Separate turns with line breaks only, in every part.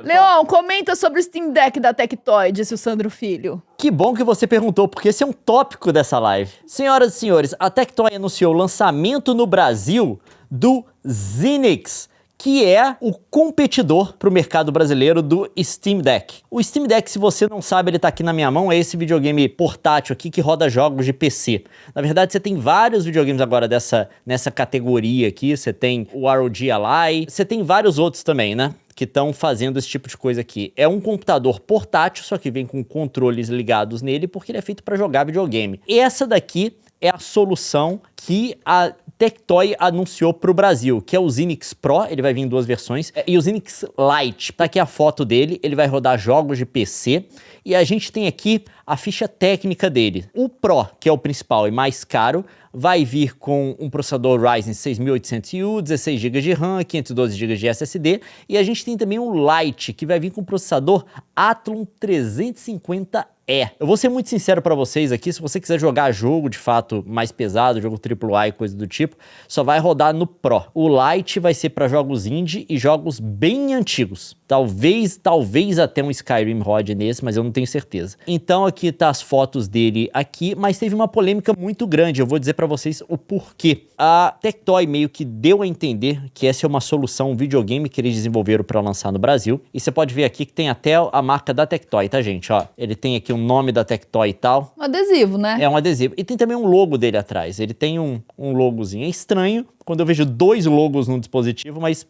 Leon, comenta sobre o Steam Deck da Tectoy, disse o Sandro Filho.
Que bom que você perguntou, porque esse é um tópico dessa live. Senhoras e senhores, a Tectoy anunciou o lançamento no Brasil do Zynix, que é o competidor para o mercado brasileiro do Steam Deck. O Steam Deck, se você não sabe, ele tá aqui na minha mão, é esse videogame portátil aqui que roda jogos de PC. Na verdade, você tem vários videogames agora nessa categoria aqui, você tem o ROG Ally, você tem vários outros também, né? Que estão fazendo esse tipo de coisa aqui. É um computador portátil, só que vem com controles ligados nele, porque ele é feito para jogar videogame. E essa daqui é a solução que a Tectoy anunciou para o Brasil, que é o Zynix Pro, ele vai vir em duas versões, e o Zynix Lite. Tá aqui a foto dele, ele vai rodar jogos de PC, e a gente tem aqui a ficha técnica dele. O Pro, que é o principal e mais caro, vai vir com um processador Ryzen 6800U, 16 GB de RAM, 512 GB de SSD, e a gente tem também um Lite, que vai vir com o processador Athlon 350E. Eu vou ser muito sincero pra vocês aqui, se você quiser jogar jogo de fato mais pesado, jogo AAA e coisa do tipo, só vai rodar no Pro. O Lite vai ser para jogos indie e jogos bem antigos. Talvez até um Skyrim rode nesse, mas eu não tenho certeza. Então aqui tá as fotos dele aqui, mas teve uma polêmica muito grande, eu vou dizer pra vocês o porquê. A Tectoy meio que deu a entender que essa é uma solução, um videogame que eles desenvolveram para lançar no Brasil. E você pode ver aqui que tem até a marca da Tectoy, tá, gente? Ó, ele tem aqui o nome da Tectoy e tal.
Um adesivo, né?
É um adesivo. E tem também um logo dele atrás. Ele tem um logozinho. É estranho quando eu vejo dois logos num dispositivo, mas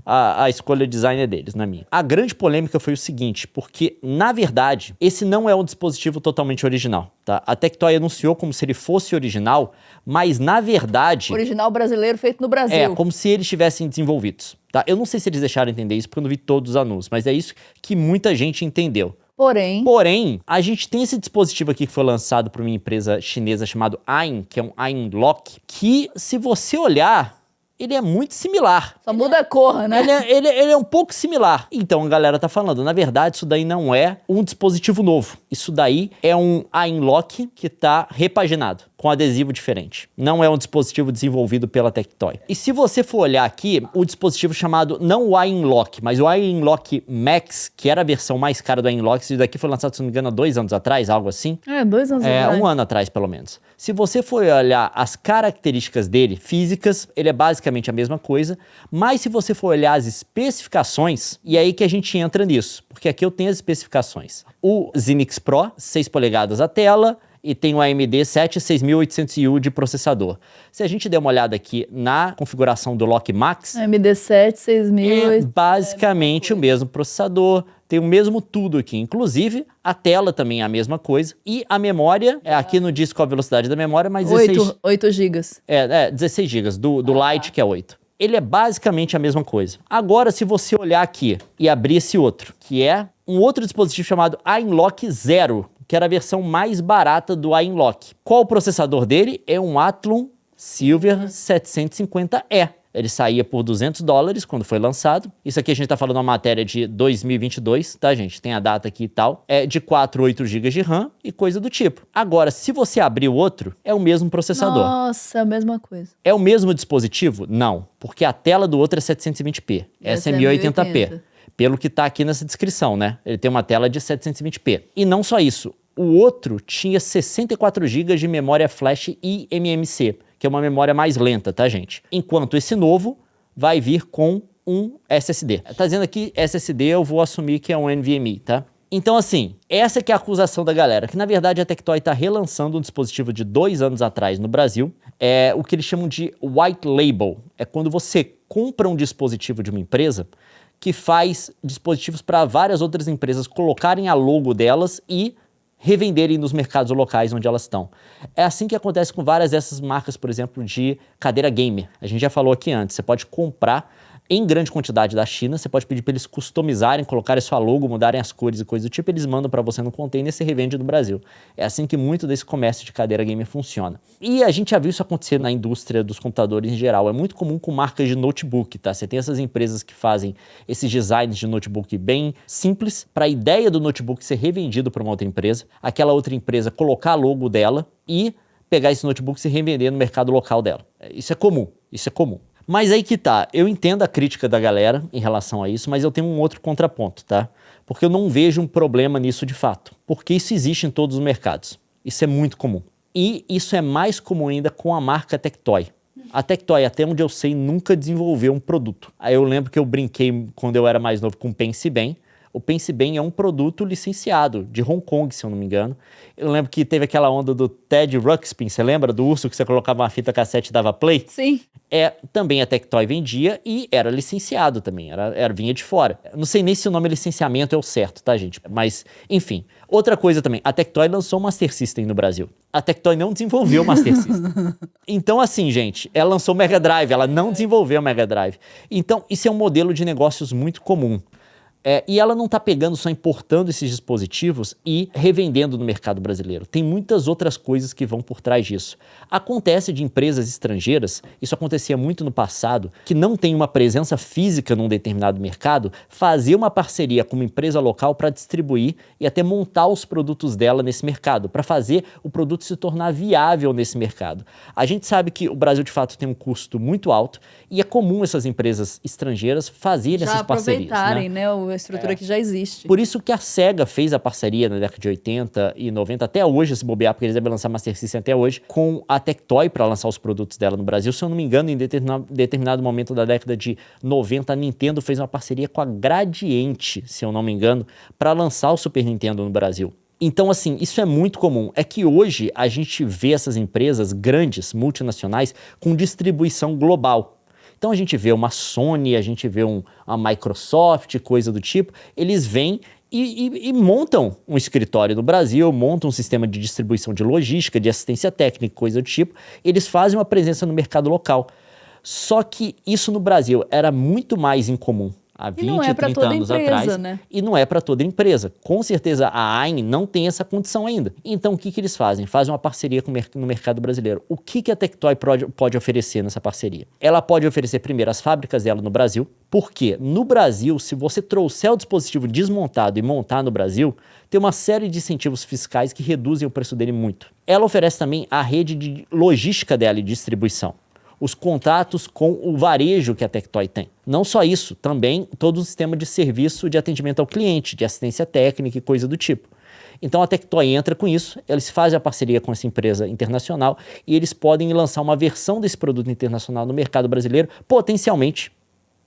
a escolha de design é deles, não é minha. A grande polêmica foi o seguinte, porque, na verdade, esse não é um dispositivo totalmente original, tá? A Tectoy anunciou como se ele fosse original, mas, na verdade...
Original brasileiro feito no Brasil.
É, como se eles tivessem desenvolvidos, tá? Eu não sei se eles deixaram entender isso, porque eu não vi todos os anúncios, mas é isso que muita gente entendeu. Porém, a gente tem esse dispositivo aqui que foi lançado por uma empresa chinesa chamado AIN, que é um AIN Lock, que, se você olhar, ele é muito similar.
Só muda a cor, né?
Ele é um pouco similar. Então a galera tá falando, na verdade, isso daí não é um dispositivo novo. Isso daí é um AIN Lock que tá repaginado, com adesivo diferente. Não é um dispositivo desenvolvido pela Tectoy. E se você for olhar aqui, o dispositivo chamado, não o AIN Lock, mas o AIN Lock Max, que era a versão mais cara do AIN Lock, isso daqui foi lançado, se não me engano, há 2 anos atrás, algo assim.
2 anos atrás.
1 ano atrás, pelo menos. Se você for olhar as características dele, físicas, ele é basicamente a mesma coisa, mas se você for olhar as especificações, e é aí que a gente entra nisso, porque aqui eu tenho as especificações. O Zynix Pro, 6 polegadas a tela, e tem o AMD 6800U de processador. Se a gente der uma olhada aqui na configuração do Lock Max...
AMD 7, 6000...
É basicamente o mesmo processador, tem o mesmo tudo aqui. Inclusive, a tela também é a mesma coisa. E a memória, aqui não diz qual a velocidade da memória, mas
8 GB.
16 GB, do Lite que é 8. Ele é basicamente a mesma coisa. Agora, se você olhar aqui e abrir esse outro, que é um outro dispositivo chamado AIN Lock Zero, que era a versão mais barata do AIN Lock. Qual o processador dele? É um Athlon Silver 750E. Ele saía por $200 quando foi lançado. Isso aqui a gente tá falando uma matéria de 2022, tá, gente? Tem a data aqui e tal. É de 4, 8 GB de RAM e coisa do tipo. Agora, se você abrir o outro, é o mesmo processador.
Nossa, a mesma coisa.
É o mesmo dispositivo? Não, porque a tela do outro é 720p. Essa é 1080p. Pelo que tá aqui nessa descrição, né? Ele tem uma tela de 720p. E não só isso, o outro tinha 64 GB de memória flash e eMMC, que é uma memória mais lenta, tá, gente? Enquanto esse novo vai vir com um SSD. Tá dizendo aqui SSD, eu vou assumir que é um NVMe, tá? Então, assim, essa que é a acusação da galera, que na verdade a Tectoy tá relançando um dispositivo de 2 anos atrás no Brasil, é o que eles chamam de white label. É quando você compra um dispositivo de uma empresa que faz dispositivos para várias outras empresas colocarem a logo delas e revenderem nos mercados locais onde elas estão. É assim que acontece com várias dessas marcas, por exemplo, de cadeira gamer. A gente já falou aqui antes, você pode comprar em grande quantidade da China, você pode pedir para eles customizarem, colocarem sua logo, mudarem as cores e coisas do tipo, eles mandam para você no container e você revende no Brasil. É assim que muito desse comércio de cadeira gamer funciona. E a gente já viu isso acontecer na indústria dos computadores em geral. É muito comum com marcas de notebook, tá? Você tem essas empresas que fazem esses designs de notebook bem simples, para a ideia do notebook ser revendido para uma outra empresa, aquela outra empresa colocar a logo dela e pegar esse notebook e se revender no mercado local dela. Isso é comum, isso é comum. Mas aí que tá, eu entendo a crítica da galera em relação a isso, mas eu tenho um outro contraponto, tá? Porque eu não vejo um problema nisso de fato. Porque isso existe em todos os mercados. Isso é muito comum. E isso é mais comum ainda com a marca Tectoy. A Tectoy, até onde eu sei, nunca desenvolveu um produto. Aí eu lembro que eu brinquei quando eu era mais novo com o Pense Bem. O Pense Bem é um produto licenciado de Hong Kong, se eu não me engano. Eu lembro que teve aquela onda do Ted Ruxpin, você lembra? Do urso que você colocava uma fita cassete e dava play?
Sim.
Também a Tectoy vendia e era licenciado também, vinha de fora. Não sei nem se o nome licenciamento é o certo, tá, gente? Mas, enfim. Outra coisa também, a Tectoy lançou o Master System no Brasil. A Tectoy não desenvolveu o Master System. Então, assim, gente, ela lançou o Mega Drive, ela não desenvolveu o Mega Drive. Então, isso é um modelo de negócios muito comum. E ela não está pegando, só importando esses dispositivos e revendendo no mercado brasileiro. Tem muitas outras coisas que vão por trás disso. Acontece de empresas estrangeiras, isso acontecia muito no passado, que não tem uma presença física num determinado mercado, fazer uma parceria com uma empresa local para distribuir e até montar os produtos dela nesse mercado, para fazer o produto se tornar viável nesse mercado. A gente sabe que o Brasil, de fato, tem um custo muito alto e é comum essas empresas estrangeiras fazerem essas parcerias.
Aproveitarem, né? A estrutura que já existe.
Por isso que a SEGA fez a parceria na década de 80 e 90, até hoje, se bobear, porque eles devem lançar Master System até hoje, com a Tectoy para lançar os produtos dela no Brasil. Se eu não me engano, em determinado momento da década de 90, a Nintendo fez uma parceria com a Gradiente, se eu não me engano, para lançar o Super Nintendo no Brasil. Então, assim, isso é muito comum. É que hoje a gente vê essas empresas grandes, multinacionais, com distribuição global. Então a gente vê uma Sony, a gente vê uma Microsoft, coisa do tipo, eles vêm e montam um escritório no Brasil, montam um sistema de distribuição de logística, de assistência técnica, coisa do tipo, eles fazem uma presença no mercado local. Só que isso no Brasil era muito mais incomum há 20, 30 anos atrás. Né? E não é para toda empresa. Com certeza a AIN não tem essa condição ainda. Então o que eles fazem? Fazem uma parceria no mercado brasileiro. O que a Tectoy pode oferecer nessa parceria? Ela pode oferecer primeiro as fábricas dela no Brasil, porque no Brasil, se você trouxer o dispositivo desmontado e montar no Brasil, tem uma série de incentivos fiscais que reduzem o preço dele muito. Ela oferece também a rede de logística dela e distribuição. Os contatos com o varejo que a Tectoy tem. Não só isso, também todo um sistema de serviço de atendimento ao cliente, de assistência técnica e coisa do tipo. Então a Tectoy entra com isso, eles fazem a parceria com essa empresa internacional e eles podem lançar uma versão desse produto internacional no mercado brasileiro, potencialmente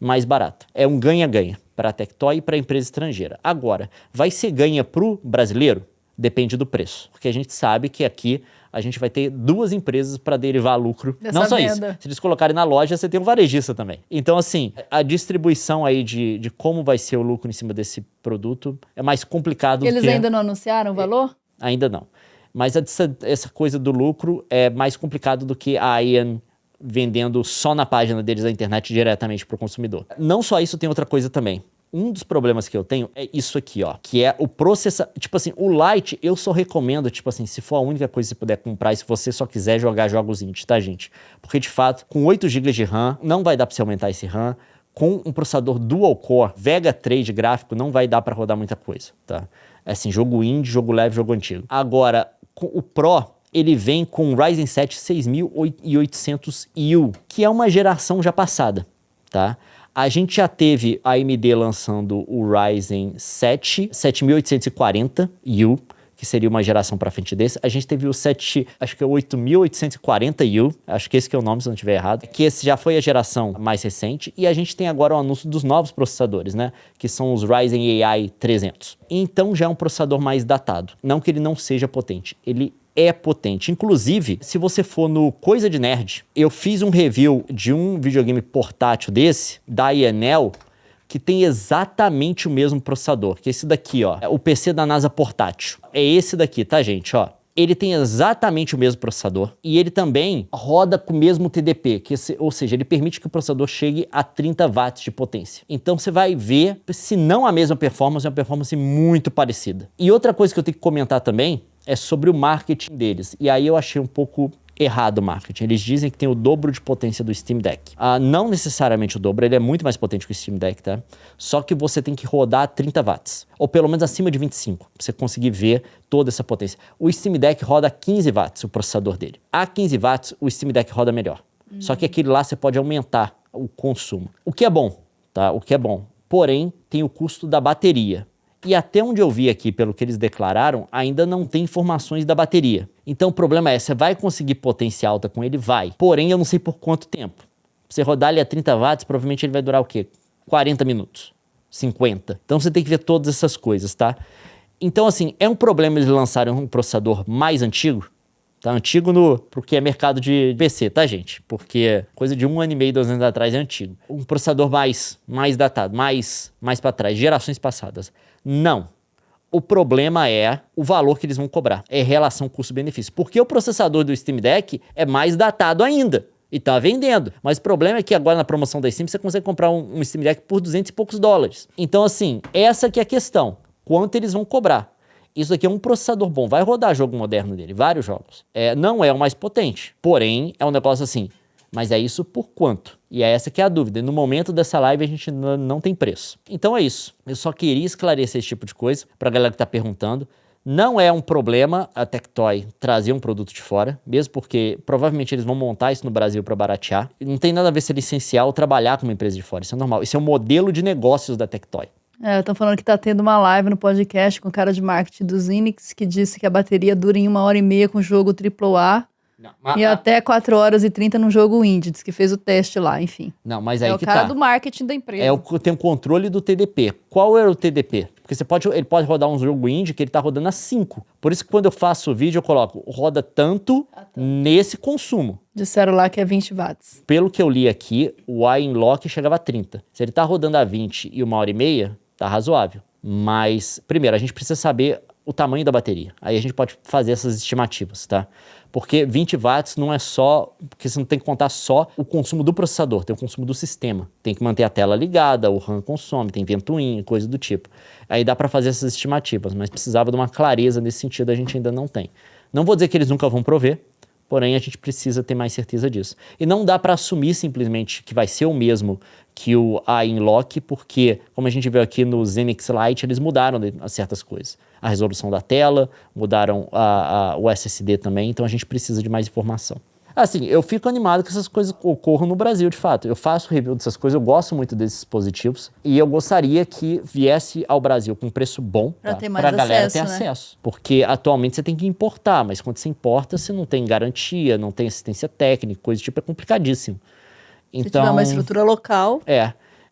mais barata. É um ganha-ganha para a Tectoy e para a empresa estrangeira. Agora, vai ser ganha para o brasileiro? Depende do preço, porque a gente sabe que aqui a gente vai ter duas empresas para derivar lucro.
Dessa
não só
venda.
isso, se eles colocarem na loja, você tem um varejista também. Então, assim, a distribuição aí de como vai ser o lucro em cima desse produto é mais complicado do que...
Eles ainda não anunciaram o valor?
Ainda não. Mas essa coisa do lucro é mais complicado do que a IAN vendendo só na página deles da internet diretamente para o consumidor. Não só isso, tem outra coisa também. Um dos problemas que eu tenho é isso aqui, ó, que é o processador. Tipo assim, o Lite eu só recomendo, tipo assim, se for a única coisa que você puder comprar e se você só quiser jogar jogos indie, tá, gente? Porque, de fato, com 8 GB de RAM, não vai dar pra você aumentar esse RAM. Com um processador dual-core, Vega 3 de gráfico, não vai dar pra rodar muita coisa, tá? É assim, jogo indie, jogo leve, jogo antigo. Agora, com o Pro, ele vem com o Ryzen 7 6800U, que é uma geração já passada, tá? A gente já teve a AMD lançando o Ryzen 7 7840U, que seria uma geração para frente desse. A gente teve o 8840U, acho que esse que é o nome, se eu não estiver errado, que esse já foi a geração mais recente. E a gente tem agora o anúncio dos novos processadores, né? Que são os Ryzen AI 300. Então já é um processador mais datado. Não que ele não seja potente, ele é potente. Inclusive, se você for no Coisa de Nerd, eu fiz um review de um videogame portátil desse, da Enel, que tem exatamente o mesmo processador, que é esse daqui, ó. É o PC da NASA portátil. É esse daqui, tá, gente, ó. Ele tem exatamente o mesmo processador e ele também roda com o mesmo TDP, ou seja, ele permite que o processador chegue a 30 watts de potência. Então você vai ver, se não a mesma performance, é uma performance muito parecida. E outra coisa que eu tenho que comentar também é sobre o marketing deles. E aí eu achei um pouco errado o marketing. Eles dizem que tem o dobro de potência do Steam Deck. Não necessariamente o dobro, ele é muito mais potente que o Steam Deck, tá? Só que você tem que rodar a 30 watts, ou pelo menos acima de 25, pra você conseguir ver toda essa potência. O Steam Deck roda a 15 watts, o processador dele. A 15 watts, o Steam Deck roda melhor. Só que aquele lá você pode aumentar o consumo. O que é bom, tá? O que é bom. Porém, tem o custo da bateria. E até onde eu vi aqui, pelo que eles declararam, ainda não tem informações da bateria. Então o problema é, você vai conseguir potência alta com ele? Vai. Porém, eu não sei por quanto tempo. Você rodar ele a 30 watts, provavelmente ele vai durar o quê? 40 minutos. 50. Então você tem que ver todas essas coisas, tá? Então, assim, é um problema eles lançarem um processador mais antigo? Tá antigo pro que é mercado de PC, tá, gente? Porque coisa de 1 ano e meio, 2 anos atrás é antigo. Um processador mais datado, mais para trás, gerações passadas. Não. O problema é o valor que eles vão cobrar. É relação custo-benefício. Porque o processador do Steam Deck é mais datado ainda. E tá vendendo. Mas o problema é que agora na promoção da Steam você consegue comprar um Steam Deck por 200 e poucos dólares. Então, assim, essa que é a questão. Quanto eles vão cobrar? Isso aqui é um processador bom, vai rodar jogo moderno dele, vários jogos. Não é o mais potente, porém é um negócio assim, mas é isso por quanto? E é essa que é a dúvida. No momento dessa live a gente não tem preço. Então é isso. Eu só queria esclarecer esse tipo de coisa pra galera que tá perguntando. Não é um problema a Tectoy trazer um produto de fora, mesmo porque provavelmente eles vão montar isso no Brasil para baratear. Não tem nada a ver se é licenciar ou trabalhar com uma empresa de fora, isso é normal. Isso é o modelo de negócios da Tectoy.
Estão falando que tá tendo uma live no podcast com o cara de marketing do Zinix que disse que a bateria dura em 1h30 com jogo AAA e até 4h30 num jogo indie. Diz que fez o teste lá, enfim.
Não, mas aí
é o cara do marketing da empresa.
Tem o controle do TDP. Qual era o TDP? Porque ele pode rodar um jogo indie que ele tá rodando a 5. Por isso que quando eu faço o vídeo eu coloco, roda tanto nesse consumo.
Disseram lá que é 20 watts.
Pelo que eu li aqui, o iLock chegava a 30. Se ele tá rodando a 20 e 1h30, tá razoável. Mas, primeiro, a gente precisa saber o tamanho da bateria. Aí a gente pode fazer essas estimativas, tá? Porque 20 watts não é só... Porque você não tem que contar só o consumo do processador, tem o consumo do sistema. Tem que manter a tela ligada, o RAM consome, tem ventoinha, coisa do tipo. Aí dá para fazer essas estimativas, mas precisava de uma clareza nesse sentido, a gente ainda não tem. Não vou dizer que eles nunca vão prover, porém a gente precisa ter mais certeza disso. E não dá para assumir simplesmente que vai ser o mesmo que o iLock, porque, como a gente viu aqui no Zenix Lite, eles mudaram certas coisas. A resolução da tela, mudaram o SSD também, então a gente precisa de mais informação. Assim, eu fico animado que essas coisas ocorram no Brasil, de fato. Eu faço review dessas coisas, eu gosto muito desses dispositivos e eu gostaria que viesse ao Brasil com um preço bom para a galera ter acesso. Porque atualmente você tem que importar, mas quando você importa, você não tem garantia, não tem assistência técnica, coisa do tipo, é complicadíssimo. Então,
se tiver uma estrutura local...